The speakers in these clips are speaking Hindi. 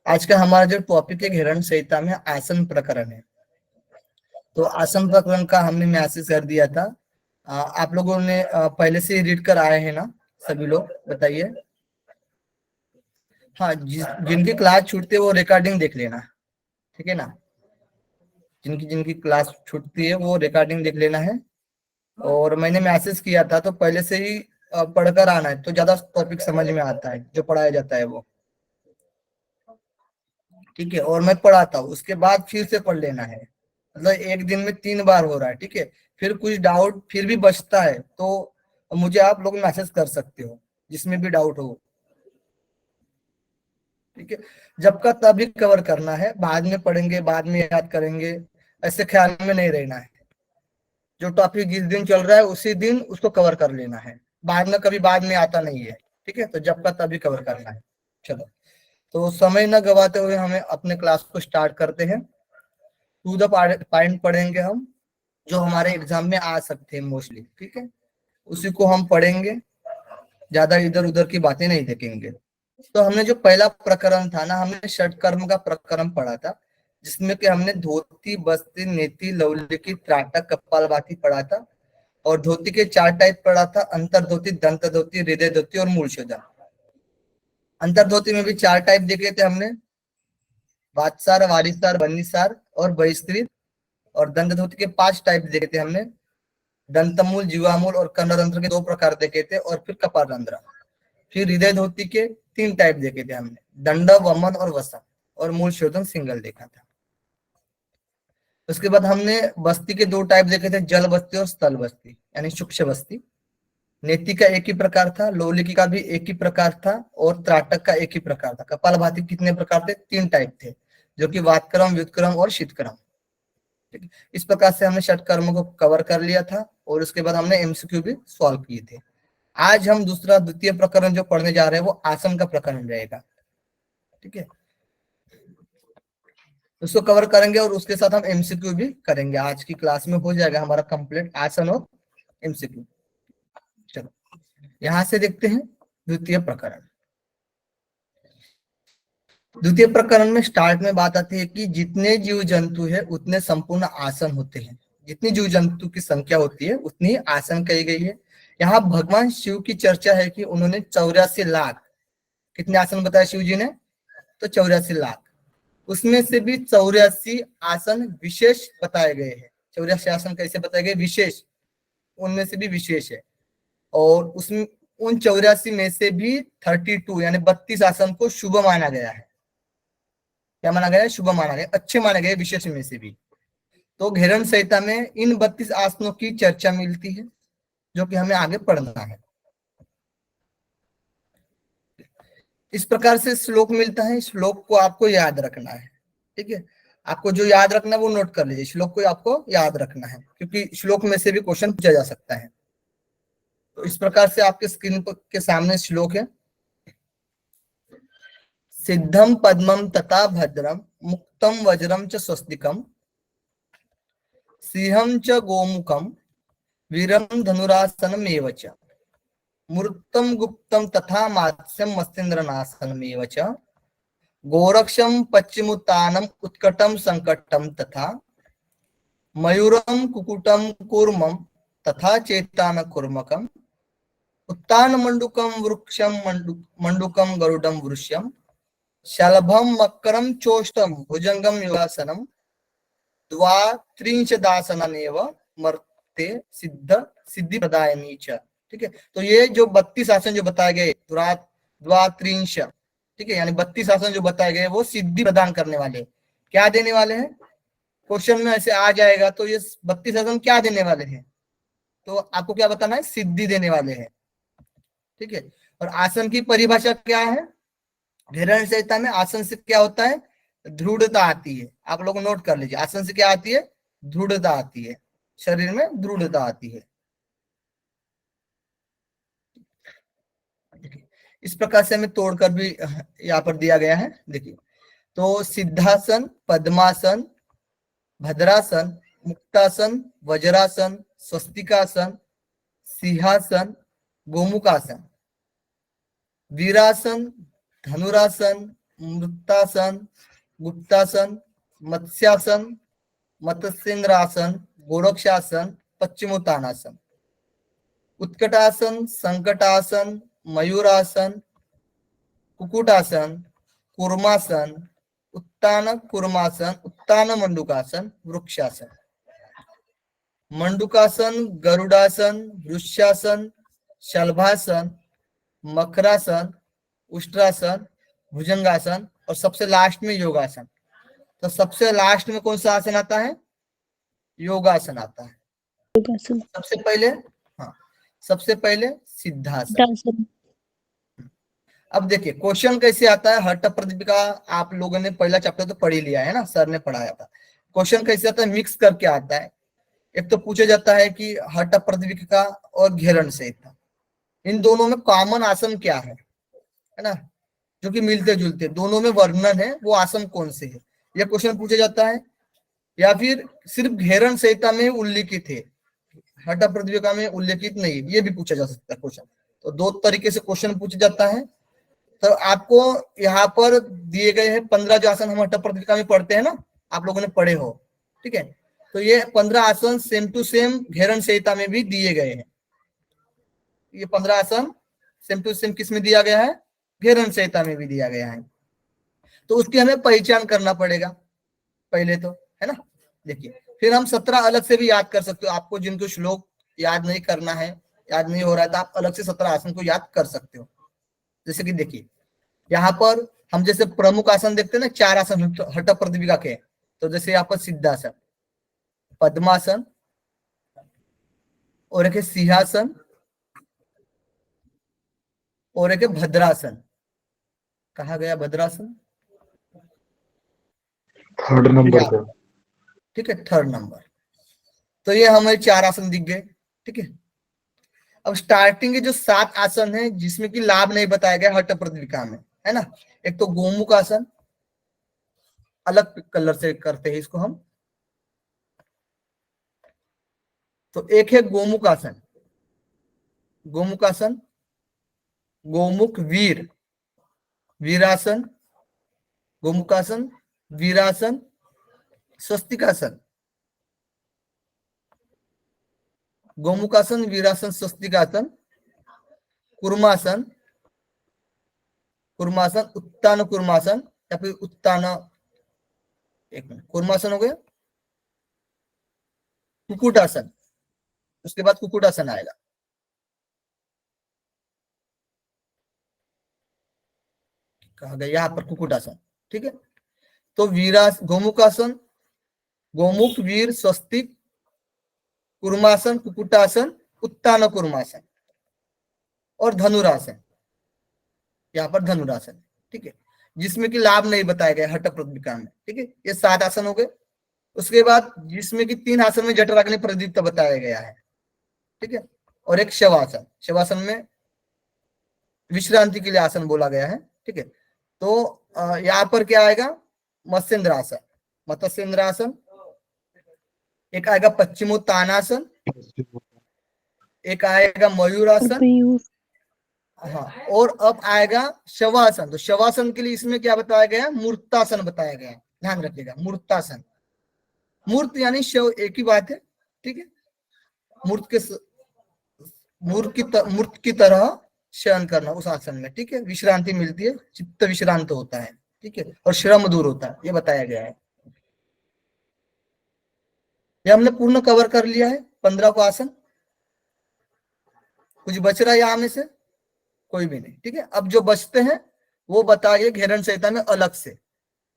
आज का हमारा जो टॉपिक है घेरण संहिता में आसन प्रकरण है। तो आसन प्रकरण का हमने मैसेज कर दिया था। आप लोगों ने पहले से रीड कर आए हैं ना सभी लोग, बताइए। हाँ, जिनकी क्लास छूटती है वो रिकॉर्डिंग देख लेना, ठीक है ना। जिनकी जिनकी क्लास छूटती है वो रिकॉर्डिंग देख लेना है। और मैंने मैसेज किया था तो पहले से ही पढ़कर आना है, तो ज्यादा टॉपिक समझ में आता है जो पढ़ाया जाता है वो, ठीक है। और मैं पढ़ाता हूँ, उसके बाद फिर से पढ़ लेना है। मतलब एक दिन में 3 बार हो रहा है, ठीक है। फिर कुछ डाउट फिर भी बचता है तो मुझे आप लोग मैसेज कर सकते हो, जिसमें भी डाउट हो, ठीक है। जब का तभी कवर करना है, बाद में पढ़ेंगे बाद में याद करेंगे, ऐसे ख्याल में नहीं रहना है। जो टॉपिक जिस दिन चल रहा है उसी दिन उसको कवर कर लेना है, बाद में कभी बाद में आता नहीं है, ठीक है। तो जब का तभी कवर करना है। चलो, तो समय न गवाते हुए हमें अपने क्लास को स्टार्ट करते हैं। टू द पॉइंट पढ़ेंगे हम, जो हमारे एग्जाम में आ सकते हैं मोस्टली, ठीक है। उसी को हम पढ़ेंगे, ज्यादा इधर उधर की बातें नहीं देखेंगे। तो हमने जो पहला प्रकरण था ना, हमने षटकर्म का प्रकरण पढ़ा था, जिसमें कि हमने धोती, बस्ती, नेति, लौलिकी, त्राटक, कपालभाति पढ़ा था। और धोती के 4 टाइप पढ़ा था: अंतर धोती, दंत धोती, हृदय धोती और मूलशोधन। अंतर धोती में भी 4 टाइप देखे थे हमने: वातसार, वारिसार, बन्नीसार और बहिष्कृत। और दंत धोती के 5 टाइप देखे थे हमने: दंतमूल, जीवामूल और कर्णरंध्र के 2 प्रकार देखे थे, और फिर कपालरंध्र। फिर हृदय धोती के 3 टाइप देखे थे हमने: दंड, वमन और वसन। और मूल शोधन सिंगल देखा था। उसके बाद हमने बस्ती के 2 टाइप देखे थे: जल बस्ती और स्थल बस्ती, यानी सूक्ष्म बस्ती। नेति का एक ही प्रकार था, लौलिकी का भी एक ही प्रकार था, और त्राटक का एक ही प्रकार था। कपालभाति कितने प्रकार थे? 3 टाइप थे, जो कि वातक्रम, व्युत्क्रम और शीतक्रम। इस प्रकार से हमने षटकर्म को कवर कर लिया था, और उसके बाद हमने एमसीक्यू भी सॉल्व किए थे। आज हम दूसरा द्वितीय प्रकरण जो पढ़ने जा रहे हैं वो आसन का प्रकरण रहेगा, ठीक है। उसको कवर करेंगे और उसके साथ हम एमसीक्यू भी करेंगे। आज की क्लास में हो जाएगा हमारा कंप्लीट आसन और एमसीक्यू। चलो, यहां से देखते हैं द्वितीय प्रकरण। द्वितीय प्रकरण में स्टार्ट में बात आती है कि जितने जीव जंतु है उतने संपूर्ण आसन होते हैं। जितनी जीव जंतु की संख्या होती है उतनी आसन कही गई है। यहाँ भगवान शिव की चर्चा है कि उन्होंने 84 लाख, कितने आसन बताया शिव जी ने? तो 84 लाख। उसमें से भी 84 आसन विशेष बताए गए हैं। 84 आसन कैसे बताए गए? विशेष, उनमें से भी विशेष है। और उसमें उन 84 में से भी 32 यानी 32 आसन को शुभ माना गया है। क्या माना गया है? शुभ माना गया, अच्छे माने गए, विशेष में से भी। तो घेरण संहिता में इन 32 आसनों की चर्चा मिलती है, जो कि हमें आगे पढ़ना है। इस प्रकार से श्लोक मिलता है, श्लोक को आपको याद रखना है, ठीक है। आपको जो याद रखना है वो नोट कर लीजिए, श्लोक को आपको याद रखना है, क्योंकि श्लोक में से भी क्वेश्चन पूछा जा सकता है। तो इस प्रकार से आपके स्क्रीन के सामने श्लोक है: सिद्धम पद्मम तथा भद्रम, मुक्तम वज्रम च स्वस्तिकम, सिंहम च गोमुखम, वीरम धनुरासनमेव च, मूर्तम गुप्तम तथा मात्स्यम मस्तेन्द्रनासनमेव च, गोरक्षम पश्चिमुत्तानम उत्कटम संकटम तथा, मयूरम कुकुटम कूर्मम तथा चेतान कुर्मकम, उत्तान मंडुकम वृक्षम मंडुकम गरुडम वृष्यम, शलभम मकरम चोष्टम भुजंगम योगासनम, द्वात्रिंशदासनेव मर्ते सिद्ध सिद्धि प्रदायनी च। ठीक है, तो ये जो 32 आसन जो बताए गए, द्वात्रिंश, ठीक है, यानी 32 आसन जो बताए गए वो सिद्धि प्रदान करने वाले, क्या देने वाले हैं? क्वेश्चन में ऐसे आ जाएगा तो ये 32 आसन क्या देने वाले हैं? तो आपको क्या बताना है? सिद्धि देने वाले हैं, ठीक है। और आसन की परिभाषा क्या है? घेरण संहिता में आसन से क्या होता है? दृढ़ता आती है। आप लोग नोट कर लीजिए, आसन से क्या आती है? दृढ़ता आती है, शरीर में दृढ़ता आती है। इस प्रकार से हमें तोड़कर भी यहाँ पर दिया गया है, देखिए। तो सिद्धासन, पद्मासन, भद्रासन, मुक्तासन, वज्रासन, स्वस्तिकासन, सिंहासन, गोमुखासन, वीरासन, धनुरासन, मृतासन, गुप्तासन, मत्स्यासन, मत्स्येंद्रासन, गोरक्षासन, पश्चिमोत्तानासन। उत्कटासन, संकटासन, मयूरासन, कुकुटासन, कूर्मासन, उत्तान कूर्मासन, उत्तान मंडूकासन, वृक्षासन। मंडूकासन, गरुडासन, वृक्षासन, शलभासन, मकरासन, उष्ट्रासन, भुजंगासन और सबसे लास्ट में योगासन। तो सबसे लास्ट में कौन सा आसन आता है? योगासन आता है। योगासन। सबसे पहले, हाँ, सबसे पहले सिद्धासन। सिद्धासन। अब देखिए क्वेश्चन कैसे आता है। हठ प्रदीपिका आप लोगों ने पहला चैप्टर तो पढ़ ही लिया है ना, सर ने पढ़ाया था। क्वेश्चन कैसे आता है? मिक्स करके आता है। एक तो पूछा जाता है कि हठ प्रदीपिका और घेरण संहिता, इन दोनों में कॉमन आसन क्या है ना, जो कि मिलते जुलते दोनों में वर्णन है, वो आसन कौन से है, यह क्वेश्चन पूछा जाता है। या फिर सिर्फ घेरण संहिता में उल्लिखित है, हठ प्रदीपिका में उल्लेखित नहीं, ये भी पूछा जा सकता है क्वेश्चन। तो दो तरीके से क्वेश्चन पूछा जाता है। तो आपको यहाँ पर दिए गए हैं 15 जो आसन हम हठ प्रदीपिका में पढ़ते हैं ना, आप लोगों ने पढ़े हो, ठीक है। तो ये 15 आसन सेम टू सेम घेरण संहिता में भी दिए गए हैं। ये 15 आसन सेम टू सेम किस में दिया गया है? घेरण संहिता में भी दिया गया है। तो उसकी हमें पहचान करना पड़ेगा पहले तो, है ना। देखिए फिर हम 17 अलग से भी याद कर सकते हो। आपको जिनको श्लोक याद नहीं करना है, याद नहीं हो रहा है, तो आप अलग से 17 आसन को याद कर सकते हो। जैसे कि देखिए यहाँ पर हम जैसे प्रमुख आसन देखते हैं ना, 4 आसन हठ प्रदीपिका के। तो जैसे यहाँ पर सिद्धासन, पद्मासन, और एक सिंहासन, और एक भद्रासन। कहा गया भद्रासन? थर्ड नंबर पे, ठीक है, थर्ड नंबर। तो ये हमें 4 आसन दिख गए, ठीक है। अब स्टार्टिंग के जो 7 आसन है जिसमें कि लाभ नहीं बताया गया हठ प्रदीपिका में, है ना। एक तो गोमुख आसन, अलग कलर से करते हैं इसको हम। तो एक है गोमुख आसन, गोमुख आसन, गोमुख वीर, वीरासन, गोमुखासन, वीरासन, स्वस्तिकासन, गोमुखासन, वीरासन, स्वस्तिकासन, कूर्मासन, कूर्मासन, उत्तान कूर्मासन या फिर उत्तान, एक मिनट, कूर्मासन हो गया, कुकुटासन, उसके बाद कुकुटासन आएगा। कहा गया यहाँ पर कुकुटासन, ठीक है। तो वीरास, गोमुखासन, गोमुख, वीर, स्वस्तिक, कूर्मासन, कुकुटासन, उत्तान कूर्मासन और धनुरासन। यहाँ पर धनुरासन, ठीक है, जिसमें कि लाभ नहीं बताया गया हठ प्रदीपिका में, ठीक है। ये 7 आसन हो गए। उसके बाद जिसमें कि 3 आसन में जठराग्नि प्रदीप्त बताया गया है, ठीक है, और एक शवासन। शवासन में विश्रांति के लिए आसन बोला गया है, ठीक है। तो यहाँ पर क्या आएगा? मत्स्येंद्रासन, मत्स्येंद्रासन, एक आएगा पश्चिमोत्तानासन, एक आएगा मयूरासन, हाँ, और अब आएगा शवासन। तो शवासन के लिए इसमें क्या बताया गया? मूर्तासन बताया गया, ध्यान रखिएगा। मूर्तासन, मूर्त यानी शव, एक ही बात है, ठीक है। मूर्त की तरह शयन करना उस आसन में, ठीक है। विश्रांति मिलती है, चित्त विश्रांत होता है, ठीक है, और श्रम दूर होता है, ये बताया गया है। ये हमने पूर्ण कवर कर लिया है 15 को आसन। कुछ बच रहा है यहाँ में से? कोई भी नहीं, ठीक है। अब जो बचते हैं वो बताइए घेरण संहिता में अलग से,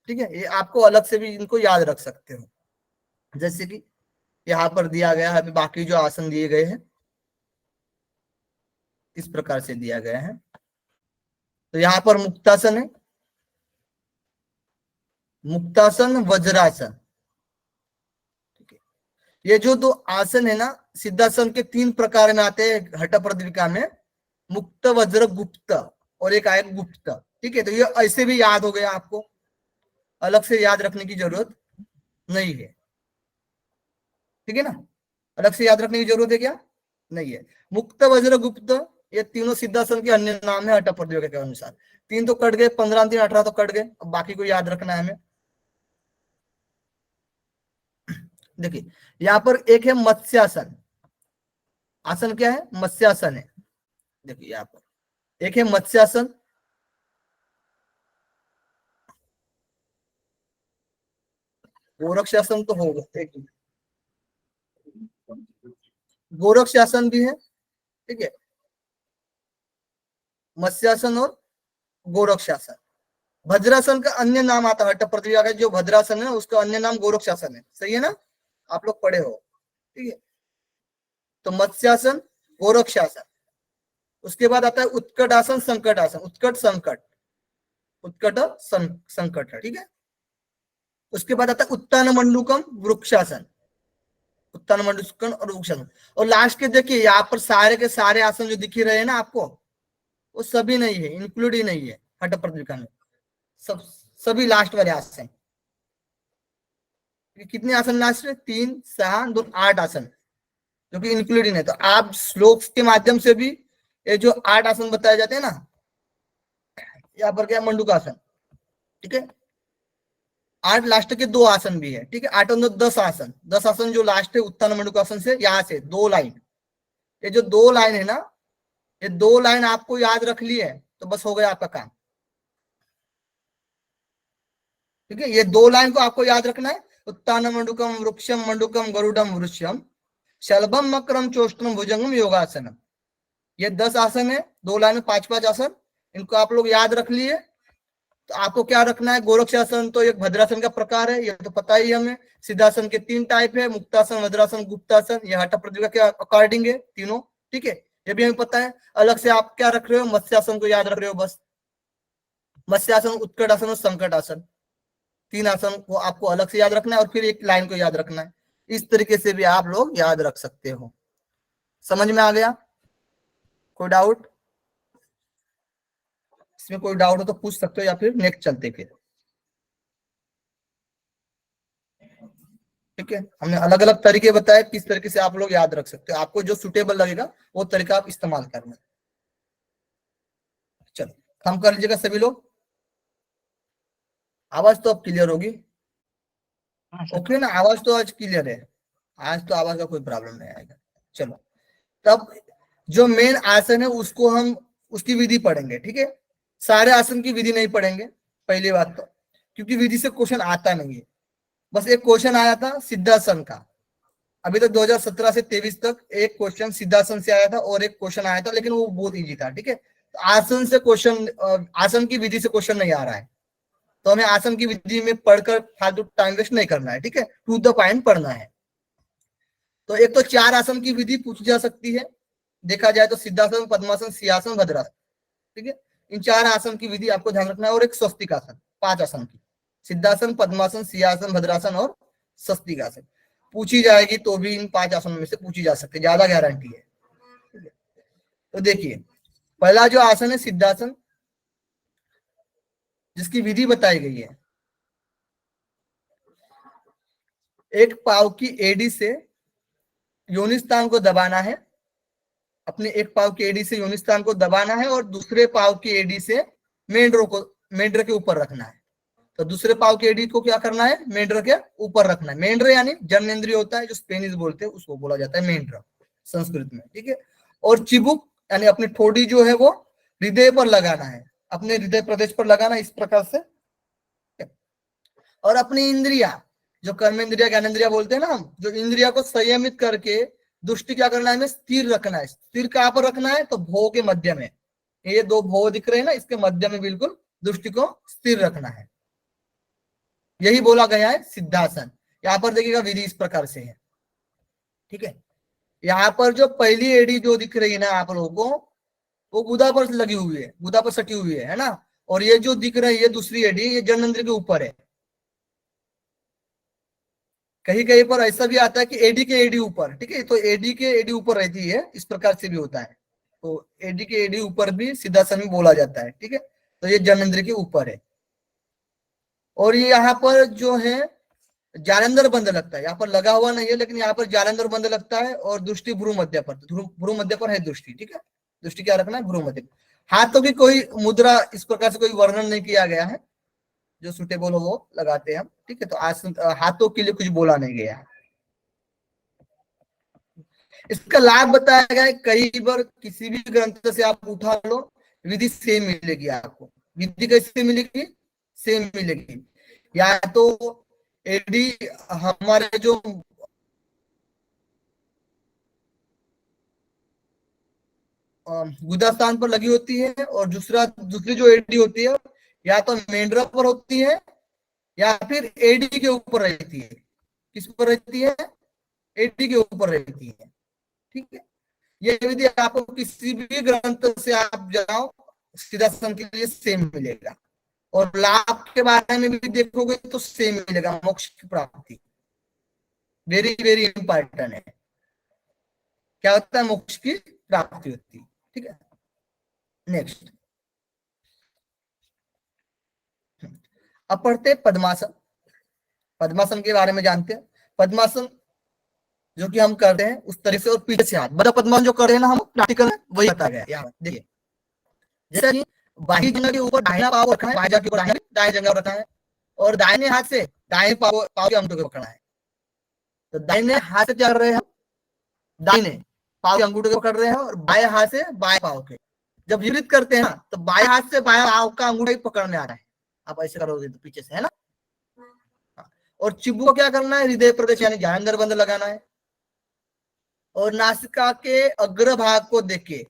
ठीक है। ये आपको अलग से भी इनको याद रख सकते हो, जैसे कि यहाँ पर दिया गया है, बाकी जो आसन दिए गए हैं इस प्रकार से दिया गया है। तो यहाँ पर मुक्तासन है, मुक्तासन, वज्रासन, ठीक है। ये जो 2 आसन है ना, सिद्धासन के 3 प्रकार में आते हैं हठ प्रदीपिका में, मुक्त, वज्र, गुप्त, और एक आएगा गुप्त, ठीक है। तो ये ऐसे भी याद हो गया, आपको अलग से याद रखने की जरूरत नहीं है, ठीक है ना। अलग से याद रखने की जरूरत है क्या? नहीं है। मुक्त, वज्र, गुप्त, ये तीनों सिद्धासन के अन्य नाम है हठ प्रदीपिका के अनुसार। 3 तो कट गए, 15 3 18 तो कट गए। अब बाकी को याद रखना है हमें। देखिए यहाँ पर एक है मत्स्यासन। आसन क्या है? मत्स्यासन है। देखिए यहाँ पर एक है मत्स्यासन, गोरक्षासन तो होगा, एक गोरक्षासन भी है, ठीक है, मत्स्यासन और गोरक्षासन। भद्रासन का अन्य नाम आता है, हट्ट प्रतिक्रिया का जो भद्रासन है उसका अन्य नाम गोरक्षासन है, सही है ना, आप लोग पढ़े हो, ठीक है। तो मत्स्यासन, गोरक्षासन, उसके बाद आता है उत्कट आसन, संकट आसन, उत्कट संकट, उत्कट संकट है, ठीक है। उसके बाद आता है उत्तान मंडूकम वृक्षासन, उत्तान मंडूकम और वृक्षासन। और लास्ट के देखिए यहाँ पर सारे के सारे आसन जो दिख रहे हैं ना आपको, वो सभी नहीं है, इंक्लूड ही नहीं है हठ प्रतिक्रिया में, सब सभी लास्ट वाले आसन। कितने आसन लास्ट में? 3 6 2 8 आसन, जो कि इंक्लूड ही नहीं। तो आप श्लोक के माध्यम से भी ये जो 8 आसन बताए जाते हैं ना, यहाँ पर क्या मंडूकासन, ठीक है, 8 लास्ट के 2 आसन भी है, ठीक है, 8 और 10 आसन, 10 आसन जो लास्ट है उत्थान मंडूकासन से, यहाँ से 2 लाइन, ये जो 2 लाइन है ना, ये 2 लाइन आपको याद रख ली है तो बस हो गया आपका काम, ठीक है। ये 2 लाइन को आपको याद रखना है, उत्तान मंडूकम वृक्षम मंडूकम गरुडम वृक्षम शलभम मकरम चोष्टम भुजंगम योगासनम। ये 10 आसन है, 2 लाइन में 5 आसन, इनको आप लोग याद रख लिए। तो आपको क्या रखना है? गोरक्षासन तो एक भद्रासन का प्रकार है, ये तो पता ही हमें। सिद्धासन के 3 टाइप है, मुक्तासन, वज्रासन, गुप्तासन, ये हठ प्रतिक्रिया के अकॉर्डिंग है तीनों, ठीक है, ये भी हमें पता है। अलग से आप क्या रख रहे हो? मत्स्यासन को याद रख रहे हो बस, मत्स्यासन, उत्कट आसन और संकट आसन, 3 आसन को आपको अलग से याद रखना है, और फिर एक लाइन को याद रखना है। इस तरीके से भी आप लोग याद रख सकते हो। समझ में आ गया? कोई डाउट? इसमें कोई डाउट हो तो पूछ सकते हो, या फिर नेक्स्ट चलते फिर, ठीक है। हमने अलग अलग तरीके बताए किस तरीके से आप लोग याद रख सकते हो, आपको जो सुटेबल लगेगा वो तरीका आप इस्तेमाल करना। चलो काम कर लीजिएगा सभी लोग। आवाज तो अब क्लियर होगी, ओके ना? आवाज तो आज क्लियर है, आज तो आवाज का कोई प्रॉब्लम नहीं आएगा। चलो तब जो मेन आसन है उसको हम उसकी विधि पढ़ेंगे, ठीक है। सारे आसन की विधि नहीं पढ़ेंगे पहली बात तो, क्योंकि विधि से क्वेश्चन आता नहीं है। बस एक क्वेश्चन आया था सिद्धासन का, अभी तक 2017 से 23 तक एक क्वेश्चन सिद्धासन से आया था और एक क्वेश्चन आया था, लेकिन वो बहुत इजी था, ठीक है। तो आसन से क्वेश्चन, आसन की विधि से क्वेश्चन नहीं आ रहा है, तो हमें आसन की विधि में पढ़कर फालतू टाइम वेस्ट नहीं करना है, ठीक है, टू द पॉइंट पढ़ना है। तो एक तो 4 आसन की विधि पूछी जा सकती है, देखा जाए तो सिद्धासन, पद्मासन, सिंहासन, भद्रासन, ठीक है। इन 4 आसन की विधि आपको ध्यान रखना है, और एक स्वस्तिक आसन, 5 आसन की, सिद्धासन, पद्मासन, सिंहासन, भद्रासन और स्वस्तिक आसन पूछी जाएगी, तो भी इन 5 आसनों में से पूछी जा सकती है, ज्यादा गारंटी है, ठीक है। तो देखिए पहला जो आसन है सिद्धासन, जिसकी विधि बताई गई है, एक पाव की एडी से योनिस्थान को दबाना है, अपने एक पाव की एडी से योनिस्थान को दबाना है, और दूसरे पाव की एडी से मेंढरों को, मेंढर के ऊपर रखना है। तो दूसरे पाव की एडी को क्या करना है? मेंढर के ऊपर रखना है। मेंढर यानी जननेंद्रिय होता है, जो स्पेनिश बोलते हैं उसको बोला जाता है मेंढर संस्कृत में, ठीक है। और चिबुक यानी अपनी ठोड़ी जो है वो हृदय पर लगाना है, अपने हृदय प्रदेश पर लगाना इस प्रकार से। और अपनी इंद्रिया, जो कर्म इंद्रिया, ज्ञानेन्द्रिया बोलते हैं ना हम, जो इंद्रिया को संयमित करके दृष्टि क्या करना है? हमें स्थिर रखना है। स्थिर कहां पर रखना है? तो भौ के मध्य में, ये 2 भौ दिख रहे हैं ना, इसके मध्य में बिल्कुल दृष्टि को स्थिर रखना है, यही बोला गया है सिद्धासन। यहाँ पर देखिएगा विधि इस प्रकार से है, ठीक है। यहाँ पर जो पहली एडी जो दिख रही है ना आप लोगों को, वो गुदा पर लगी हुई है, गुदा पर सटी हुई है ना। और ये जो दिख रही है दूसरी एडी, ये जननेंद्रिय के ऊपर है। कहीं कहीं पर ऐसा भी आता है कि एडी के एडी ऊपर, ठीक है, तो एडी के एडी ऊपर रहती है, इस प्रकार से भी होता है। तो एडी के एडी ऊपर भी सिद्धासन में बोला जाता है, ठीक है। तो ये जननेंद्रिय के ऊपर है। और ये यहाँ पर जो है जालंधर बंद लगता है, यहाँ पर लगा हुआ नहीं है, लेकिन यहाँ पर जालंधर बंद लगता है। और दृष्टि भ्रू मध्य पर, भ्रू मध्य पर है दृष्टि, ठीक है। दृष्टि क्या रखना है? भ्रू मध्य। हाथों की कोई मुद्रा इस प्रकार से कोई वर्णन नहीं किया गया है, जो सुटेबल हो वो लगाते हैं हम, ठीक है। तो आसन हाथों के लिए कुछ बोला नहीं गया है। इसका लाभ बताया गया है, कई बार किसी भी ग्रंथ से आप उठा लो, विधि सेम मिलेगी आपको। विधि कैसे मिलेगी? सेम मिलेगी। या तो एडी हमारे जो गुदा स्थान पर लगी होती है, और दूसरी जो एडी होती है या तो मेंढरा पर होती है या फिर एडी के ऊपर रहती है। किस पर रहती है? एडी के ऊपर रहती है, ठीक है। ये विधि आपको किसी भी ग्रंथ से आप जाओ, सिद्धासन के लिए सेम मिलेगा। और लाभ के बारे में भी देखोगे तो सेम मिलेगा, मोक्ष की प्राप्ति। वेरी वेरी इंपॉर्टेंट है। क्या होता है? मोक्ष की प्राप्ति होती है, ठीक है। नेक्स्ट, अब पढ़ते हैं पद्मासन। पद्मासन के बारे में जानते हैं। पद्मासन जो कि हम करते हैं उस तरह से, और पीछे से हाथ बड़ा पद्मासन जो कर रहे हैं ना हम प्रैक्टिकल में, वही बताया गया यहाँ पर। देखिए, जैसे कि बाही जंघा के ऊपर दाहिना पाव रखा है, बाएं जंघा के ऊपर दाएं जंघा रखा है, और दाहिने हाथ से दाएं पाव के अंगूठे को पकड़ना है। तो दाहिने हाथ से क्या कर रहे हैं हम? दाहिने पाव के अंगूठे को पकड़ रहे हैं, और बाएं हाथ से बाएं पाव के। जब विपरीत करते हैं ना, तो बाएं हाथ से बाएं पाव का अंगूठा ही पकड़ने आ रहा है। आप ऐसे करोगे तो पीछे से, है ना। और चिब्बू को क्या करना है? हृदय प्रदेश यानी जालंधर बंद लगाना है, और नासिका के अग्रभाग को देखे।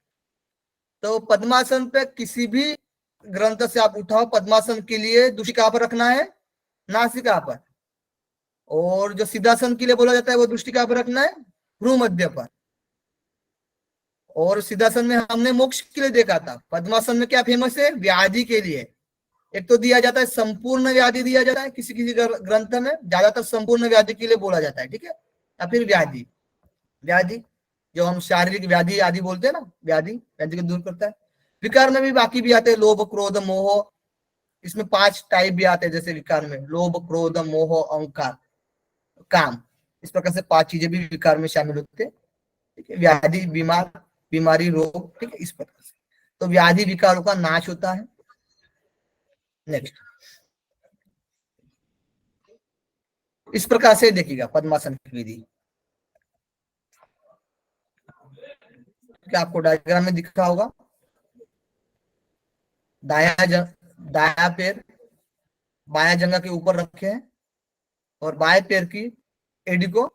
तो पद्मासन पे किसी भी ग्रंथ से आप उठाओ, पद्मासन के लिए दृष्टि कहां पर रखना है? नासिका पर। और जो सिद्धासन के लिए बोला जाता है वो दृष्टि कहां पर रखना है? भ्रू मध्य पर। और सिद्धासन में हमने मोक्ष के लिए देखा था। पद्मासन में क्या फेमस है? व्याधि के लिए। एक तो दिया जाता है संपूर्ण व्याधि दिया जाता है, किसी किसी ग्रंथ में ज्यादातर संपूर्ण व्याधि के लिए बोला जाता है, ठीक है। या फिर व्याधि, व्याधि जो हम शारीरिक व्याधि आदि बोलते हैं ना, व्याधि व्याधि को दूर करता है। विकार में भी बाकी भी आते हैं, लोभ क्रोध मोह। इसमें 5 टाइप भी आते हैं, जैसे विकार में लोभ क्रोध मोह अहंकार काम। इस प्रकार से 5 चीजें भी विकार में शामिल होते हैं, ठीक है। व्याधि बीमार, बीमारी रोग, ठीक है, इस प्रकार से। तो व्याधि विकारों का नाश होता है। नेक्स्ट, इस प्रकार से देखिएगा पद्मासन की विधि। क्या आपको डायग्राम में दिखा होगा? दाया पैर बाया जंगा के ऊपर रखे हैं, और बाएं पैर की एडी को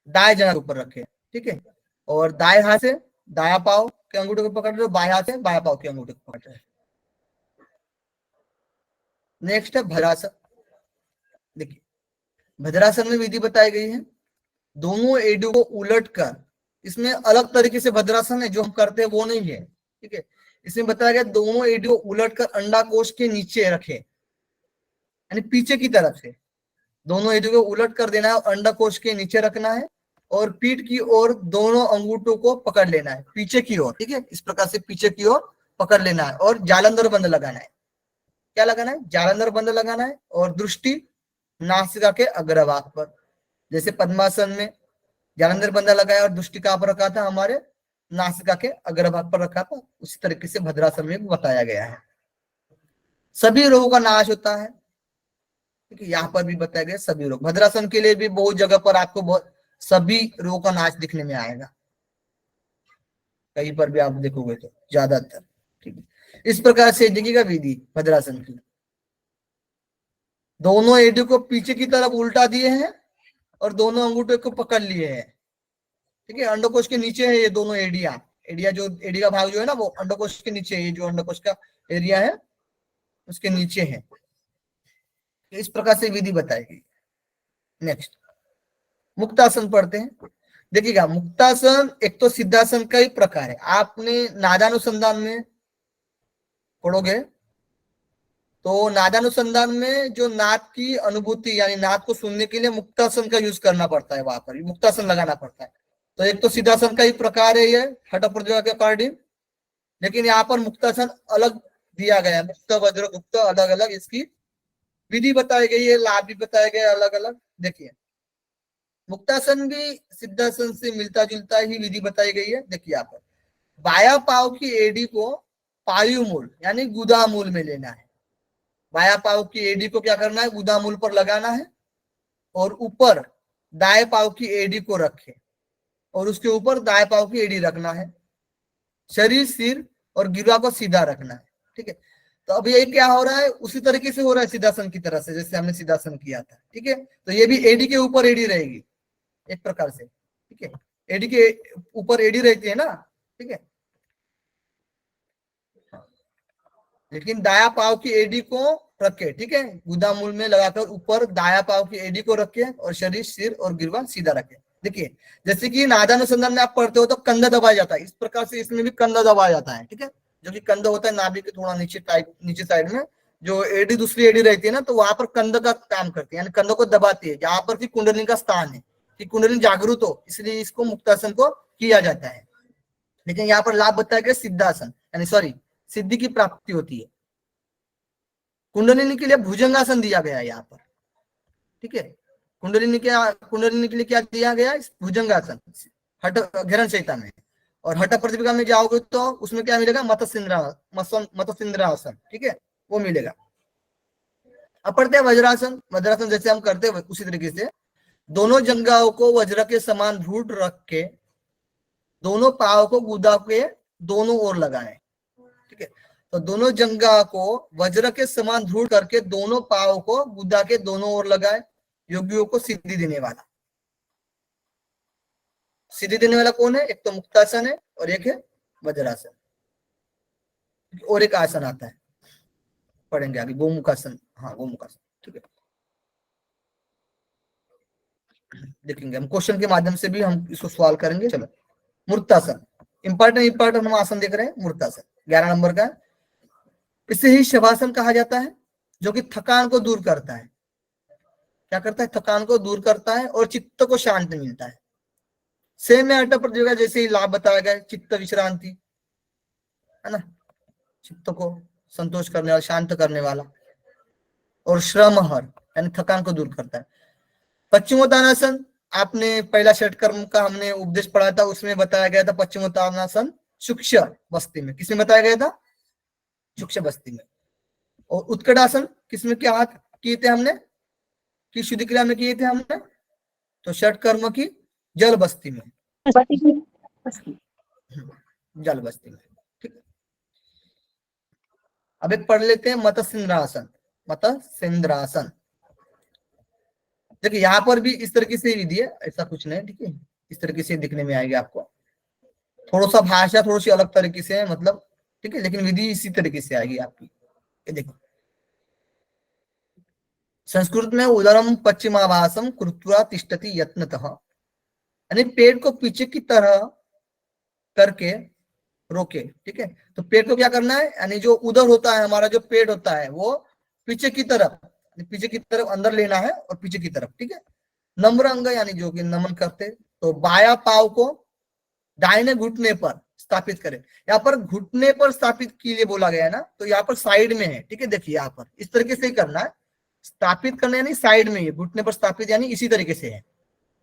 दाएं जंगा के ऊपर रखे हैं, ठीक है। और दाएं हाथ से दाया पाव के अंगूठे को पकड़ रहे हो, बाएं हाथ से बाया पाव के अंगूठे को पकड़ रहे हैं। नेक्स्ट है भद्रासन। देखिए, भद्रासन में विधि बताई गई है, दोनों एडी को उलट कर। इसमें अलग तरीके से भद्रासन है जो हम करते हैं वो नहीं है, ठीक है। इसमें बताया गया दोनों एडी को उलट कर अंडाकोश के नीचे रखे, यानी पीछे की तरफ से दोनों एडी को उलट कर देना है, अंडाकोश के नीचे रखना है, और पीठ की ओर दोनों अंगूठों को पकड़ लेना है पीछे की ओर, ठीक है। इस प्रकार से पीछे की ओर पकड़ लेना है, और जालंधर बंद लगाना है। क्या लगाना है? जालंधर बंद लगाना है, और दृष्टि नासिका के अग्रभाग पर। जैसे पद्मासन में जालंधर बंदा लगाया और दृष्टि कहां पर रखा था? हमारे नासिका के अग्रभाग पर रखा था। उसी तरीके से भद्रासन में भी बताया गया है। सभी रोगों का नाश होता है, ठीक है। यहाँ पर भी बताया गया सभी रोग। भद्रासन के लिए भी बहुत जगह पर आपको बहुत सभी रोगों का नाश दिखने में आएगा, कहीं पर भी आप देखोगे तो ज्यादातर, ठीक है। इस प्रकार से देखिएगा विधि भद्रासन की। दोनों एडी को पीछे की तरफ उल्टा दिए हैं, और दोनों अंगूठे को पकड़ लिए हैं, ठीक है। अंडकोश के नीचे है ये दोनों एडिया। एडिया जो एडी का भाग जो है ना, वो अंडकोश के नीचे है। ये जो अंडकोश का एरिया है उसके नीचे है। इस प्रकार से विधि बताएगी। नेक्स्ट, मुक्तासन पढ़ते हैं। देखिएगा, मुक्तासन एक तो सिद्धासन का ही प्रकार है। आपने नादानुसंधान में पढ़ोगे तो नादानुसंधान में जो नाद की अनुभूति यानी नाद को सुनने के लिए मुक्तासन का यूज करना पड़ता है, वहां पर मुक्तासन लगाना पड़ता है। तो एक तो सिद्धासन का ही प्रकार है ये हठ प्रज्ञा के अकॉर्डिंग, लेकिन यहाँ पर मुक्तासन अलग दिया गया है। मुक्त वज्र गुप्त अलग अलग इसकी विधि बताई गई है, लाभ भी बताए गए अलग अलग। देखिए, मुक्तासन भी सिद्धासन से मिलता जुलता ही विधि बताई गई है। देखिए, यहाँ पर बाया पाव की एडी को पायुमूल यानी गुदामूल में लेना है। बाया पाव की एडी को क्या करना है, गुदामूल पर लगाना है और ऊपर दाएं पाव की एडी को रखे और उसके ऊपर दाएं पाव की एडी रखना है। शरीर, सिर और गिरवा को सीधा रखना है। ठीक है, तो अब ये क्या हो रहा है, उसी तरीके से हो रहा है सिद्धासन की तरह से, जैसे हमने सिद्धासन किया था। ठीक है, तो ये भी एडी के ऊपर एडी रहेगी एक प्रकार से। ठीक है, एडी के ऊपर एडी रहती है ना। ठीक है, लेकिन दाया पाव की एडी को रखे। ठीक है, गुदामूल में लगाकर ऊपर दाया पाव की एडी को रखे और शरीर, सिर और गिरवा सीधा रखे। देखिए, जैसे कि नादानुसंधान में आप पढ़ते हो तो कंधा दबाया जाता है, इस प्रकार से इसमें भी कंधा दबाया जाता है। ठीक है, जो कि कंधा होता है नाभि के थोड़ा नीचे टाइप, नीचे साइड में जो एडी, दूसरी एडी रहती है ना, तो वहां पर कंधा का काम करती है, यानी कंधों को दबाती है, जहां पर की कुंडलिनी का स्थान है, कि कुंडलिनी जागृत हो, इसलिए इसको मुक्तासन को किया जाता है। लेकिन यहाँ पर लाभ बताया गया सिद्धासन, यानी सॉरी, सिद्धि की प्राप्ति होती है। कुंडलिनी के लिए भुजंगासन दिया गया है यहाँ पर। ठीक है, कुंडलिनी के लिए क्या दिया गया है, भुजंगासन, हट घेरन संहिता में। और हठ प्रतिपिका में जाओगे तो उसमें क्या मिलेगा, मतस्सिंद्रासन। ठीक है, वो मिलेगा। अब पढ़ते हैं वज्रासन। वज्रासन जैसे हम करते हैं उसी तरीके से दोनों जंघाओं को वज्र के समान रूट रख के दोनों पाव को गुदा के दोनों ओर लगाएं। ठीक है, तो दोनों जंघा को वज्र के समान दृढ़ करके दोनों पाव को गुदा के दोनों ओर लगाए। योगियों को सिद्धि देने वाला, सिद्धि देने वाला कौन है, एक तो मुक्तासन है और एक है वज्रासन, और एक आसन आता है, पढ़ेंगे आगे, गोमुखासन। हाँ, गोमुखासन। ठीक है, देखेंगे हम क्वेश्चन के माध्यम से भी हम इसको सवाल करेंगे। चलो, मूर्तासन, इंपॉर्टेंट हम आसन देख रहे हैं। मूर्तासन 11 नंबर का, इसे ही शवासन कहा जाता है, जो कि थकान को दूर करता है। क्या करता है, थकान को दूर करता है और चित्त को शांत मिलता है। सेम में अटक प्रतियोगिता जैसे ही लाभ बताया गया, चित्त विश्रांति है ना, चित्त को संतोष करने वाला, शांत करने वाला। और श्रम हर यानी थकान को दूर करता है। पश्चिमोत्तानासन, आपने पहला षटकर्म का हमने उपदेश पढ़ा था, उसमें बताया गया था पश्चिमोत्तानासन सूक्ष्म बस्ती में। किसमें बताया गया था, सूक्ष्म बस्ती में। और उत्कटासन किसमें क्या हाथ किए थे हमने, कि शुद्ध क्रिया में किए थे हमने, तो षटकर्म की जल बस्ती में, जल बस्ती में। ठीक है, अब एक पढ़ लेते हैं मतस्सिंद्रासन। मतस्सिंद्रासन, देखिए यहाँ पर भी इस तरीके से विधि है, ऐसा कुछ नहीं। ठीक है, इस तरीके से दिखने में आएगी आपको, थोड़ा सा भाषा थोड़ी सी अलग तरीके से है मतलब। ठीक है, लेकिन विधि इसी तरीके से आएगी आपकी। ये देखो, संस्कृत में उदरम पश्चिमाभासम कृत्वा तिष्ठति यत्नतः, यानी पेट को पीछे की तरह करके रोके। ठीक है, तो पेट को क्या करना है, यानी जो उदर होता है हमारा, जो पेट होता है वो पीछे की तरफ, पीछे की तरफ अंदर लेना है और पीछे की तरफ। ठीक है, नम्र अंग यानी जो कि नमन करते, तो बाया पाव को दाहिने घुटने पर स्थापित करें। यहाँ पर घुटने पर स्थापित के लिए बोला गया है ना, तो यहाँ पर साइड में है। ठीक है, देखिए यहाँ पर इस तरीके से ही करना है, स्थापित करना यानी साइड में, घुटने पर स्थापित यानी इसी तरीके से है,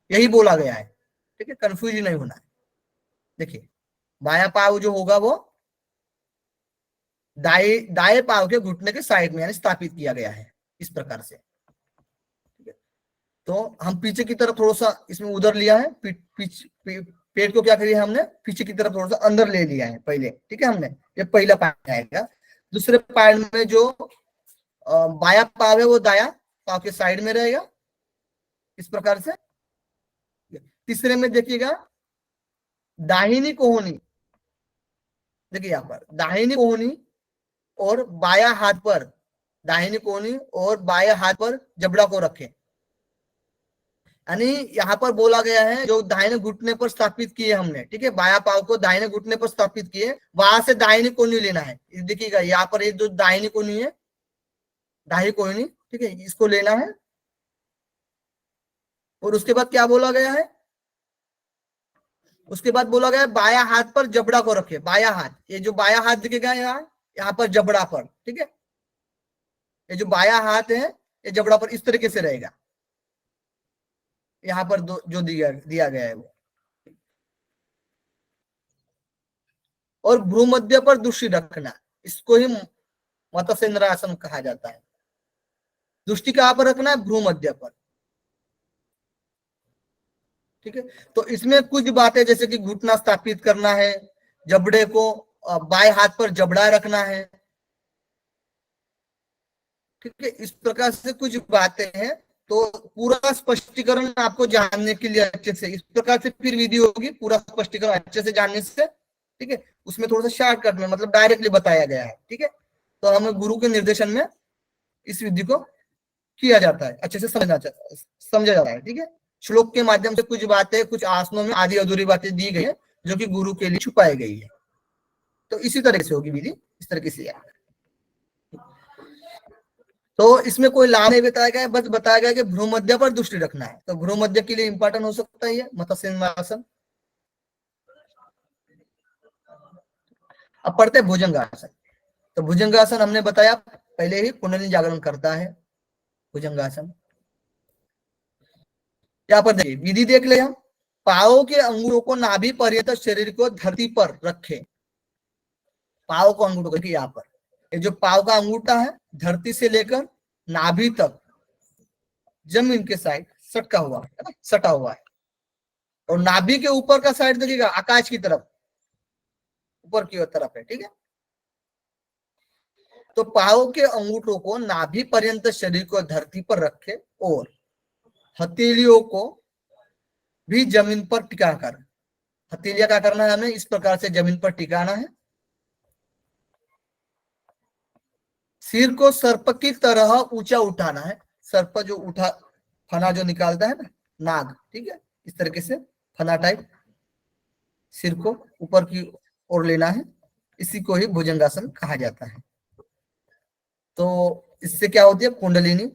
यही बोला गया है। ठीक है, कंफ्यूज नहीं होना है। देखिए, बाया पाव जो होगा वो दाएं पाव के घुटने के साइड में यानी स्थापित किया गया है, इस प्रकार से। ठीक है, तो हम पीछे की तरफ थोड़ा सा इसमें उधर लिया है, पेट को क्या करिए हमने पीछे की तरफ थोड़ा सा अंदर ले लिया है पहले। ठीक है, हमने ये पहला पार्ट आएगा। दूसरे पार्ट में जो बाया पाव है वो दाया पाव के साइड में रहेगा, इस प्रकार से। तीसरे में देखिएगा दाहिनी कोहनी, देखिए यहाँ पर दाहिनी कोहनी और बाया हाथ पर, दाहिनी कोहनी और बाया हाथ पर जबड़ा को रखें, यानी यहाँ पर बोला गया है जो दाहिने घुटने पर स्थापित किए हमने। ठीक है, बाया पाव को दाहिने घुटने पर स्थापित किए, वहां से दाहिनी कोहनी लेना है। देखिएगा यहाँ पर ये जो दाहिनी कोहनी है, दाहिनी कोहनी, ठीक है, इसको लेना है। और उसके बाद क्या बोला गया है, उसके बाद बोला गया है बाया हाथ पर जबड़ा को रखे। बाया हाथ, ये जो बाया हाथ दिखेगा यहाँ पर जबड़ा पर। ठीक है, ये जो बाया हाथ है ये जबड़ा पर इस तरीके से रहेगा, यहाँ पर जो दिया गया है वो। और भ्रूमध्य पर दृष्टि रखना, इसको ही मत्स्येंद्रासन कहा जाता है। दृष्टि कहाँ पर रखना है? भ्रू मध्य पर। ठीक है, तो इसमें कुछ बातें जैसे कि घुटना स्थापित करना है, जबड़े को बाएं हाथ पर जबड़ा रखना है। ठीक है, इस प्रकार से कुछ बातें हैं। तो पूरा स्पष्टीकरण आपको जानने के लिए अच्छे से इस प्रकार से फिर विधि होगी, पूरा स्पष्टीकरण अच्छे से जानने से। ठीक है, उसमें थोड़ा सा शॉर्टकट में मतलब डायरेक्टली बताया गया है। ठीक है, तो हमें गुरु के निर्देशन में इस विधि को किया जाता है, अच्छे से समझा जाता है। ठीक है, श्लोक के माध्यम से कुछ बातें, कुछ आसनों में आधी अधूरी बातें दी गई है जो कि गुरु के लिए छुपाई गई है। तो इसी तरह से होगी विधि, इस तरीके से। तो इसमें कोई लाभ नहीं बताया गया है, बस बताया गया कि भ्रूमध्य पर दृष्टि रखना है। तो भ्रूमध्य के लिए इंपॉर्टेंट हो सकता है ये मत्स्येंद्रासन। अब पढ़ते हैं भुजंगासन। तो भुजंगासन हमने बताया पहले ही, कुंडलिनी जागरण करता है भुजंगासन। यहाँ पर देखिए विधि देख ले हम। पाँव के अंगूरों को नाभि पर्यंत शरीर को धरती पर रखे। पाँव को अंगूठों को यहाँ पर, ये जो पाँव का अंगूठा है धरती से लेकर नाभि तक जमीन के साइड सटका हुआ है ना, सटा हुआ है। और नाभि के ऊपर का साइड देखिएगा आकाश की तरफ, ऊपर की तरफ है। ठीक है, तो पाँव के अंगूठों को नाभि पर्यंत शरीर को धरती पर रखे और हथेलियों को भी जमीन पर टिकाकर, हथेलियां क्या करना है हमें? इस प्रकार से जमीन पर टिकाना है। सिर को सर्प की तरह ऊंचा उठाना है। सर्प जो उठा, फना जो निकालता है ना, नाग। ठीक है, इस तरीके से फना टाइप सिर को ऊपर की ओर लेना है। इसी को ही भुजंगासन कहा जाता है। तो इससे क्या होती है? कुंडलिनी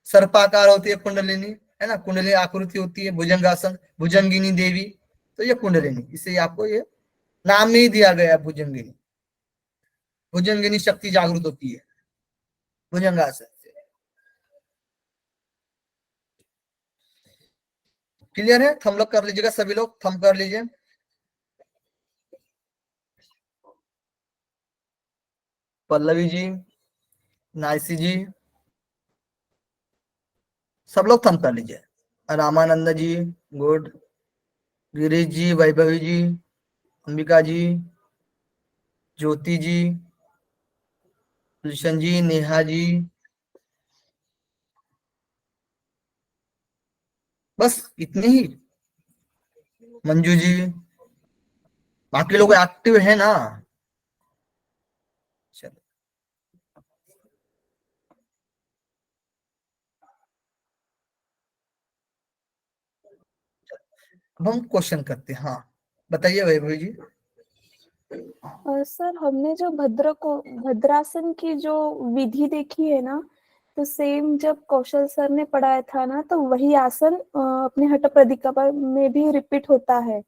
सर्पाकार होती है, कुंडलिनी है ना, कुंडलिनी आकृति होती है भुजंगासन, भुजंगिनी देवी। तो ये कुंडलिनी, इससे आपको ये नाम नहीं दिया गया भुजंगिनी। भुजंगिनी शक्ति जागृत होती है भुजंगासन से। क्लियर है? थंब लोग कर लीजिएगा, सभी लोग थंब कर लीजिए। पल्लवी जी, नाइसी जी, सब लोग थंब कर लीजिए। रामानंद जी, गुड। गिरीश जी, वैभवी जी, अंबिका जी, ज्योति जी, कृष्ण जी, नेहा जी, बस इतने ही। मंजू जी, बाकी लोग एक्टिव है ना? चलो, अब हम क्वेश्चन करते हैं। हाँ बताइए वैभवी जी। सर हमने जो भद्रासन की जो विधि देखी है ना, तो सेम जब कौशल सर ने पढ़ाया था ना, तो वही आसन अपने हठप्रदिक्पा में भी रिपीट होता है।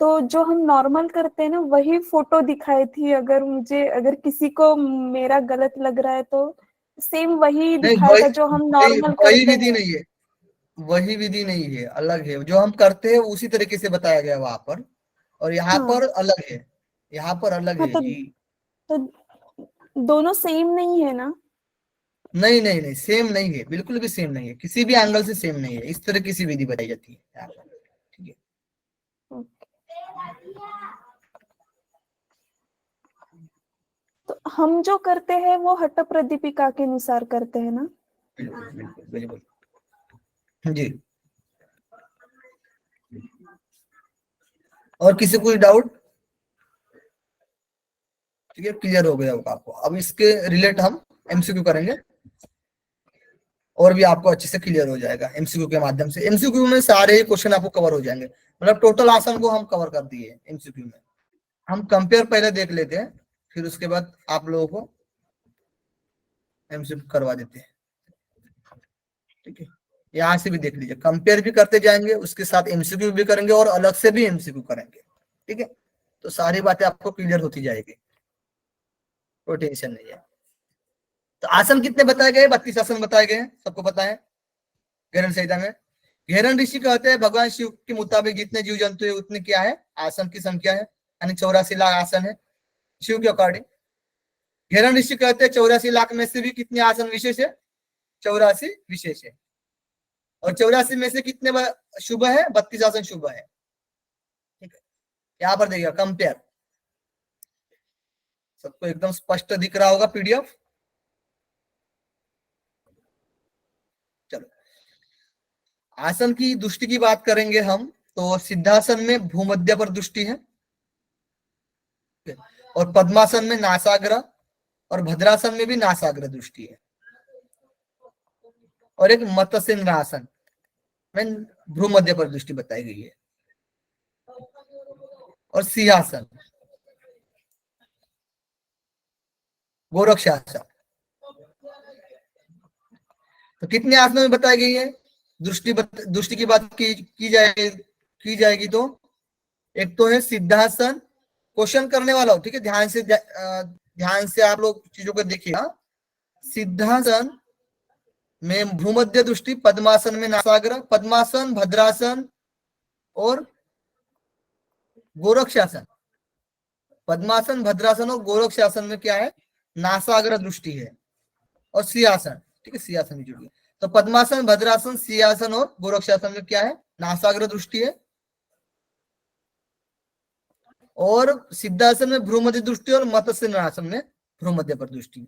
तो जो हम नॉर्मल करते हैं ना, वही फोटो दिखाई थी। अगर किसी को मेरा गलत लग रहा है तो सेम वही नहीं, दिखाएगा जो हम नॉर्मल वही करते विधि हैं। नहीं है, वही विधि नहीं है, अलग है। जो हम करते हैं उसी तरीके से बताया गया वहां पर, और यहाँ हाँ पर अलग है। यहाँ पर अलग हाँ, है जी। तो दोनों सेम नहीं है ना? नहीं नहीं नहीं, सेम नहीं है, बिल्कुल भी सेम नहीं है, किसी भी एंगल से सेम नहीं है। इस तरह की सी विधि बताई जाती है यहाँ पर। ठीक है, तो हम जो करते हैं वो हट्ट प्रदीपिका के अनुसार करते हैं ना? बिल्कुल बिल्कुल बिल्कुल जी। और किसी कोई डाउट? ठीक है, क्लियर हो गया होगा आपको। अब इसके रिलेट हम एमसीक्यू करेंगे और भी आपको अच्छे से क्लियर हो जाएगा एमसीक्यू के माध्यम से। एमसीक्यू में सारे क्वेश्चन आपको कवर हो जाएंगे, मतलब टोटल आसन को हम कवर कर दिए एमसीक्यू में। हम कंपेयर पहले देख लेते हैं, फिर उसके बाद आप लोगों को एमसीक्यू करवा देते हैं। ठीक है, यहाँ से भी देख लीजिए, कंपेयर भी करते जाएंगे, उसके साथ एमसीक्यू भी करेंगे और अलग से भी एमसीक्यू करेंगे। ठीक है, तो सारी बातें आपको क्लियर होती जाएगी, कोई टेंशन नहीं है। तो आसन कितने बताए गए? 32 आसन बताए गए हैं, सबको पता है घेरन संहिता में। घेरन ऋषि कहते हैं भगवान शिव के मुताबिक जितने जीव जंतु है उतने क्या है आसन की संख्या है, यानी 84 लाख आसन है शिव के अकॉर्डिंग। हिरण ऋषि कहते हैं 84 लाख में से भी कितने आसन विशेष है? 84 विशेष है। और 84 में से कितने शुभ है? 32 आसन शुभ है। ठीक है, यहाँ पर देखिएगा कंपेयर, सबको एकदम स्पष्ट दिख रहा होगा पीडीएफ। चलो, आसन की दृष्टि की बात करेंगे हम, तो सिद्धासन में भूमध्य पर दृष्टि है, और पद्मासन में नासाग्र, और भद्रासन में भी नासाग्र दृष्टि है, और एक मत्स्य आसन में भ्रूमध्य पर दृष्टि बताई गई है, और सिंहासन, गोरक्षासन। तो कितने आसनों में बताई गई है दृष्टि की बात की जाएगी तो एक तो है सिद्धासन, क्वेश्चन करने वाला हो, ठीक है, ध्यान से आप लोग चीजों को देखिएगा। सिद्धासन में भूमध्य दृष्टि, पद्मासन में नासाग्र, पद्मासन, भद्रासन और गोरक्षासन। पद्मासन, भद्रासन और गोरक्षासन में क्या है? नासाग्र दृष्टि है, और सिंहासन, ठीक है, सिंहासन भी जुड़ गया। तो पद्मासन, भद्रासन, सिंहासन और गोरक्षासन में क्या है? नासाग्र दृष्टि है। और सिद्धासन में भ्रूमध्य दृष्टि, और मत्स्य आसन में भ्रूमध्य पर दृष्टि।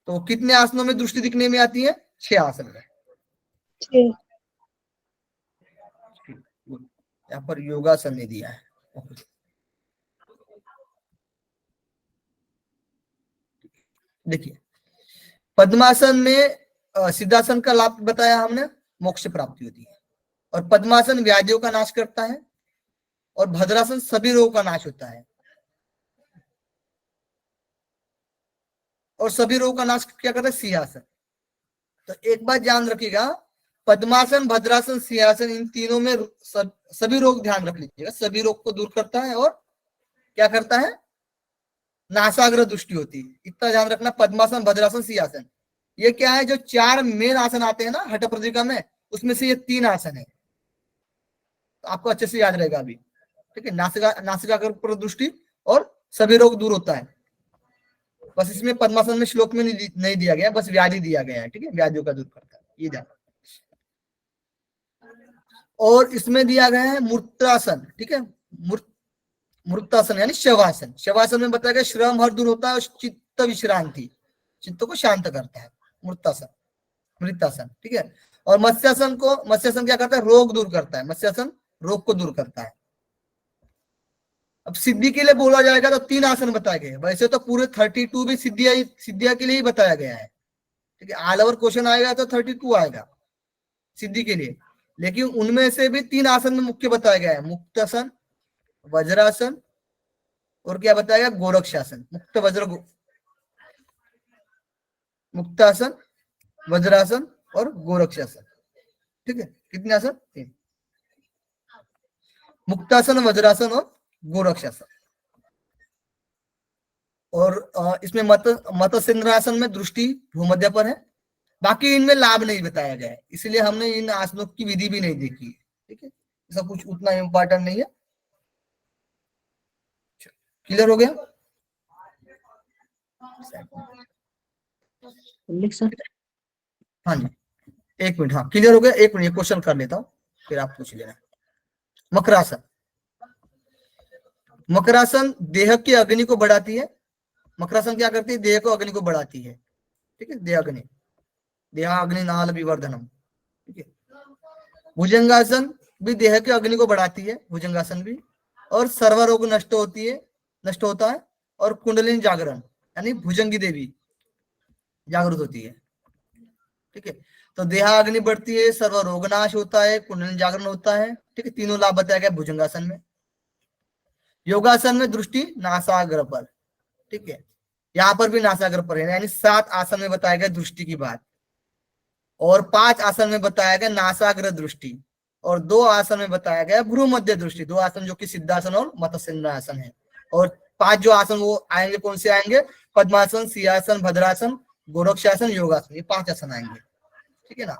तो कितने आसनों में दृष्टि दिखने में आती है? 6 आसन में। यहाँ पर योगासन ने दिया है। देखिए, पद्मासन में सिद्धासन का लाभ बताया हमने, मोक्ष प्राप्ति होती है, और पद्मासन व्याधियों का नाश करता है, और भद्रासन सभी रोगों का नाश होता है। और सभी रोगों का नाश क्या करता है? सिंहासन। तो एक बात ध्यान रखिएगा, पद्मासन, भद्रासन, सिंहासन, इन तीनों में सभी रोग ध्यान रख लीजिएगा, सभी रोग को दूर करता है, और क्या करता है? नासाग्र दृष्टि होती है, इतना ध्यान रखना। पद्मासन, भद्रासन, सिंहासन, ये क्या है? जो 4 मेन आसन आते हैं ना हठ प्रदिका में, उसमें से ये 3 आसन है, तो आपको अच्छे से याद रहेगा अभी, ठीक है। नासिकाग्र पर दृष्टि, और सभी रोग दूर होता है। बस इसमें पद्मासन में श्लोक में नहीं दिया गया, बस व्याधि दिया गया है, ठीक है, व्याधियों का दूर करता है, ये ध्यान। और इसमें दिया गया है मूर्तासन, ठीक है, मूर्तासन यानी शवासन। शवासन में बताया गया श्रम हर दूर होता है, और चित्त विश्रांति, चित्त को शांत करता है, मूर्तासन, मृतासन, ठीक है। और मत्स्यासन क्या करता है? रोग दूर करता है, मत्स्यासन रोग को दूर करता है। अब सिद्धि के लिए बोला जाएगा तो 3 आसन बताए गए, वैसे तो पूरे 32 भी सिद्धिया के लिए ही बताया गया है, ठीक है। ऑल ओवर क्वेश्चन आएगा तो 32 आएगा सिद्धि के लिए, लेकिन उनमें से भी 3 आसन में मुख्य बताया गया है, मुक्तासन, वज्रासन, और क्या बताया गया? गोरक्षासन। मुक्तासन, वज्रासन और गोरक्षासन, ठीक है। कितने आसन? 3। मुक्तासन, वज्रासन और गोरक्षासन। और इसमें मत्स्येंद्रासन में दृष्टि भूमध्य पर है। बाकी इनमें लाभ नहीं बताया गया है, इसलिए हमने इन आसनों की विधि भी नहीं देखी है, ठीक है। ऐसा कुछ उतना इम्पोर्टेंट नहीं है। क्लियर हो गया? हाँ जी, 1 मिनट। हाँ, क्लियर हो गया? 1 मिनट, क्वेश्चन कर लेता हूँ, फिर आप पूछ लेना। मकरासन। मकरासन देह की अग्नि को बढ़ाती है। मकरासन क्या करती है? देह को अग्नि को बढ़ाती है, ठीक है, देह अग्नि नाल विवर्धनम, ठीक है। भुजंगासन भी देह की अग्नि को बढ़ाती है, भुजंगासन भी, और सर्वरोग नष्ट होता है, और कुंडलिनी जागरण यानी भुजंगी देवी जागृत होती है, ठीक है। तो देहा अग्नि बढ़ती है, सर्व रोग नाश होता है, कुंडलिनी जागरण होता है, ठीक है। तीनों लाभ बताया गया भुजंगासन में। योगासन में दृष्टि नासाग्र पर, ठीक है, यहाँ पर भी नासाग्र पर है, यानी 7 आसन में बताया गया दृष्टि की बात, और 5 आसन में बताया गया नासाग्र दृष्टि, और 2 आसन में बताया गया भ्रूमध्य दृष्टि। 2 आसन जो कि सिद्धासन और मत्स्येंद्रासन है, और 5 जो आसन वो आएंगे, कौन से आएंगे? पद्मासन, सिंहासन, भद्रासन, गोरक्षासन, योगासन, ये 5 आसन आएंगे, ठीक है ना।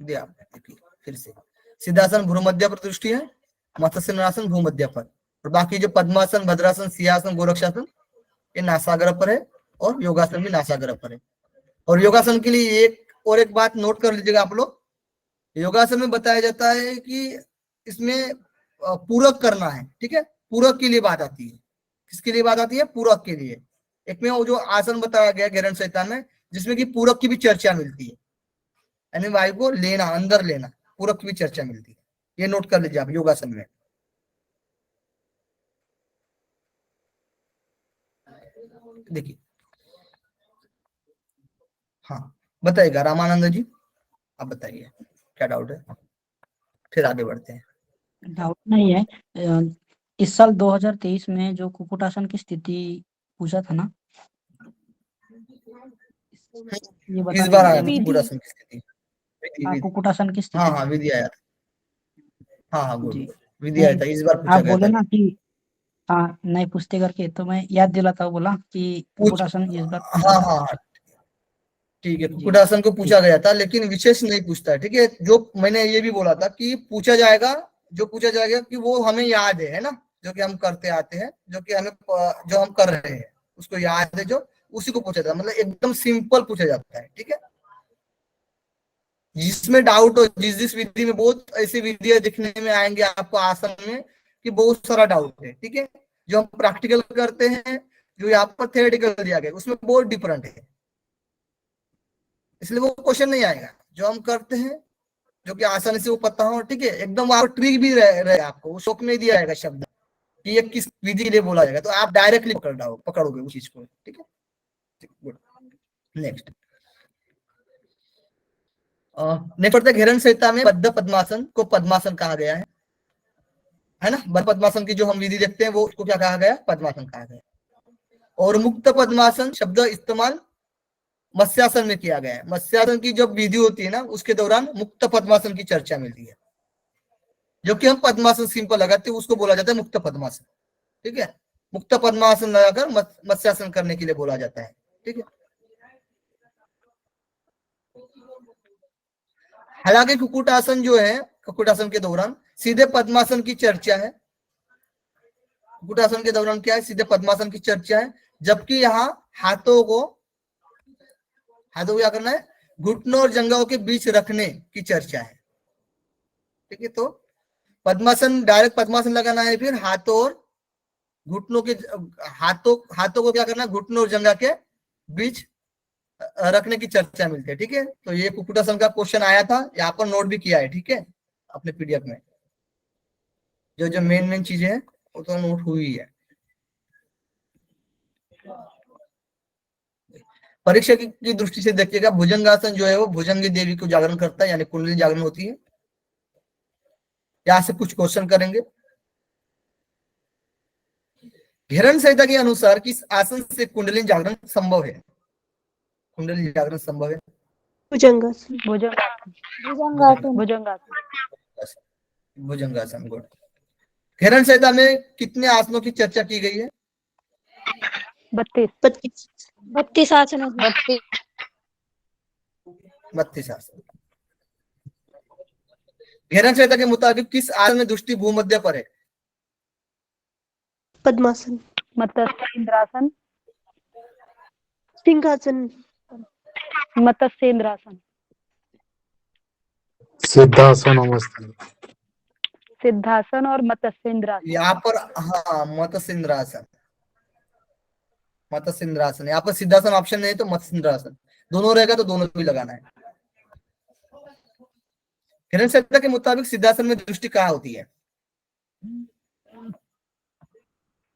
दिया देखिए फिर से, सिद्धासन भ्रूमध्य पर दृष्टि है, मत्स्यनासन भूमध्य पर, और बाकी जो पद्मासन, भद्रासन, सिंहासन, गोरक्षासन ये नासाग्र पर है, और योगासन भी नासाग्र पर है। और योगासन के लिए एक बात नोट कर लीजिएगा आप लोग, योगासन में बताया जाता है कि इसमें पूरक करना है, ठीक है, पूरक के लिए बात आती है। किसके लिए बात आती है? पूरक के लिए। एक में वो जो आसन बताया गया घेरन संहिता में, जिसमें कि पूरक की भी चर्चा मिलती है, यानी वायु को लेना, अंदर लेना, पूरक की भी चर्चा मिलती है। ये नोट कर लीजिए आप योगासन में। देखिए, हाँ बताइएगा रामानंद जी, आप बताइए क्या डाउट है, फिर आगे बढ़ते हैं। डाउट नहीं है। इस साल 2023 में जो कुक्कुटासन की स्थिति पूछा था ना, ये बता इस बार आया था विधि। कुक्कुटासन की स्थिति, कुक्कुटासन की स्थिति हाँ हाँ विधि आया था, हाँ हाँ गुड, जी। विधि आया था, इस बार पूछा आप गया बोले था। ना कि हाँ नहीं पूछते करके, तो मैं याद दिलाता हूँ, बोला कि कुक्कुटासन इस बार पूछा हाँ था। हाँ हाँ ठीक है, कुक्कुटासन को पूछा गया था, लेकिन विशेष नहीं पूछता है, ठीक है। जो मैंने ये भी बोला था कि पूछा जाएगा, जो पूछा जाएगा कि वो हमें याद है ना, जो कि हम करते आते हैं, जो कि हमें जो हम कर रहे हैं उसको याद है, जो उसी को पूछा जाता है, मतलब एकदम सिंपल पूछा जाता है, ठीक है। जिसमें डाउट हो, जिस विधि में, बहुत ऐसी विधियां दिखने में आएंगे आपको आसन में कि बहुत सारा डाउट है, ठीक है। जो हम प्रैक्टिकल करते हैं, जो यहाँ पर थ्योरेटिकल दिया गया, उसमें बहुत डिफरेंट है, इसलिए वो क्वेश्चन नहीं आएगा। जो हम करते हैं, जो कि आसानी से वो पता हो, ठीक है, एकदम वहां पर ट्रिक भी रहे आपको, शौक नहीं दिया जाएगा शब्द कि ये किस विधि के लिए बोला जाएगा, तो आप डायरेक्टली पकड़ोगे उस चीज को, ठीक है। गुड, नेक्स्ट नेक्स्ट पढ़ते घेरन संहिता में बद्ध पद्मासन को पद्मासन कहा गया है ना। बद्ध पद्मासन की जो हम विधि देखते हैं वो उसको क्या कहा गया? पद्मासन कहा गया। और मुक्त पद्मासन शब्द इस्तेमाल मत्स्यासन में किया गया है। मत्स्यासन की जब विधि होती है ना, उसके दौरान मुक्त पद्मासन की चर्चा मिलती है। जो कि हम पद्मासन सिंपल लगाते हैं उसको बोला जाता है मुक्त पद्मासन, ठीक है। मुक्त पद्मासन लगाकर मत्स्यासन करने के लिए बोला जाता है, ठीक है। हालांकि कुक्कुटासन जो है, कुक्कुटासन के दौरान सीधे पद्मासन की चर्चा है। कुक्कुटासन के दौरान क्या है? सीधे पद्मासन की चर्चा है, जबकि यहाँ हाथों को क्या करना है? घुटनों और जंघों के बीच रखने की चर्चा है, ठीक है। तो पद्मासन, डायरेक्ट पद्मासन लगाना है, फिर हाथों और घुटनों के हाथों को क्या करना है? घुटनों और जंघा के बीच रखने की चर्चा मिलती है, ठीक है। तो ये कुक्कुटासन का क्वेश्चन आया था, यहाँ पर नोट भी किया है, ठीक है, अपने पीडीएफ में। जो जो मेन चीजें हैं वो तो नोट हुई है। परीक्षा की दृष्टि से देखिएगा, भुजंगासन जो है वो भुजंगी देवी को जागरण करता है, यानी कुंडली जागरण होती है। यहाँ से कुछ क्वेश्चन करेंगे। घेरन संहिता के अनुसार किस आसन से कुंडली जागरण संभव है? कुंडली जागरण संभव है भुजंगासन। भुजंगासन, गुड। घेरन संहिता में कितने आसनों की चर्चा की गई है? 32 आसन। 32 आसन। घेरन संहिता के मुताबिक किस आसन में दृष्टि भूमध्य पर है? पद्मासन, मत्स्येंद्रासन, सिंहासन, मत्स्येंद्रासन, सिद्धासन अवस्था, सिद्धासन और मत्स्येंद्रासन। यहाँ पर हाँ मत्स्येंद्रासन, मत्स्येंद्रासन। यहाँ पर सिद्धासन ऑप्शन नहीं है तो मत्स्येंद्रासन, दोनों रहेगा तो दोनों भी लगाना है। घेरन संहिता के मुताबिक सिद्धासन में दृष्टि कहाँ होती है?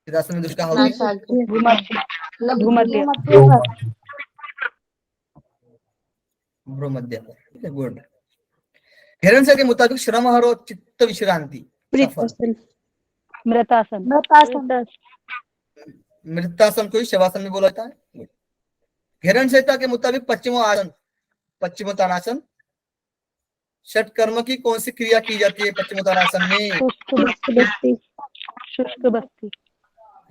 सिद्धासन में दृष्टि कहाँ होती है? भूमध्य। भ्रूमध्य, ठीक है, गुड। घेरन संहिता के मुताबिक श्रमहर और चित्त विश्रांति वृत्तासन, मृतासन, मृतासन को ही शवासन में बोला जाता है। घेरन संहिता के मुताबिक पश्चिमोत्तानासन षट कर्म की कौन सी क्रिया की जाती है पश्चिमोत्तानासन में? शुष्क बस्ती,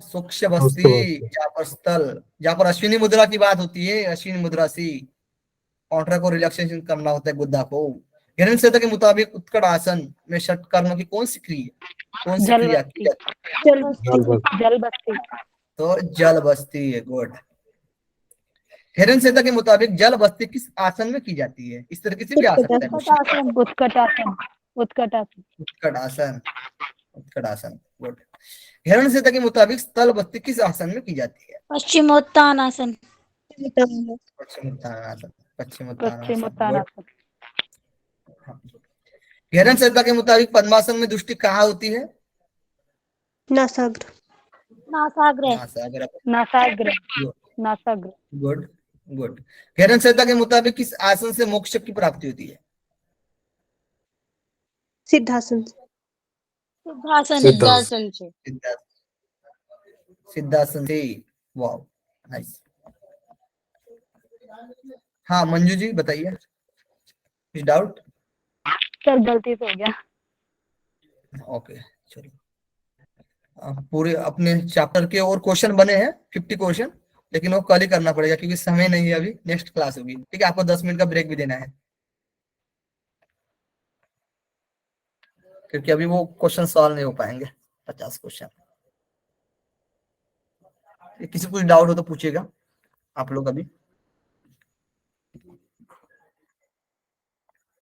सूक्ष्म बस्ती, जहाँ पर स्थल, जहाँ पर अश्विनी मुद्रा की बात होती है, अश्विनी मुद्रा से कॉन्ट्रा को रिलैक्सेशन करना होता है गुद्दा को, हिरण संहिता के मुताबिक उत्कट आसन में षट कर्म की कौन सी क्रिया की जाती है? जल बस्ती। जल बस्ती। तो जल बस्ती है, गुड। हिरण संहिता के मुताबिक जल बस्ती किस आसन में की जाती है? इस तरह किसी भी आ सकता है question। उत्कट आसन। उत्कट आसन। उत्कट आसन, उत्कट आसन, गुड। हिरण संहिता के मुताबिक स्थल बस्ती किस आसन में की जाती है? पश्चिमोत्तानासन। पश्चिमोत्तानासन, पश्चिमोत्तानासन, पश्चिमोत्तानासन। हाँ। हिरण संहिता के मुताबिक पद्मासन में दृष्टि कहाँ होती है? नासाग्र। नासाग्र। नासाग्र, नासाग्र। नासाग्र। Good good. हिरण संहिता के मुताबिक किस आसन से मोक्ष की प्राप्ति होती है? सिद्धासन। सिद्धासन। सिद्धासन। से। सिद्धासन से, वाह, नाइस। हाँ मंजू जी बताइए, कुछ डाउट? सर गलती से हो गया। ओके चलो, पूरे अपने चैप्टर के और क्वेश्चन बने हैं 50 क्वेश्चन, लेकिन वो कल ही करना पड़ेगा क्योंकि समय नहीं है, अभी नेक्स्ट क्लास होगी, ठीक है? आपको 10 मिनट का ब्रेक भी देना है क्योंकि अभी वो क्वेश्चन सॉल्व नहीं हो पाएंगे 50 क्वेश्चन। किसी को कुछ डाउट हो तो पूछिएगा आप लोग अभी।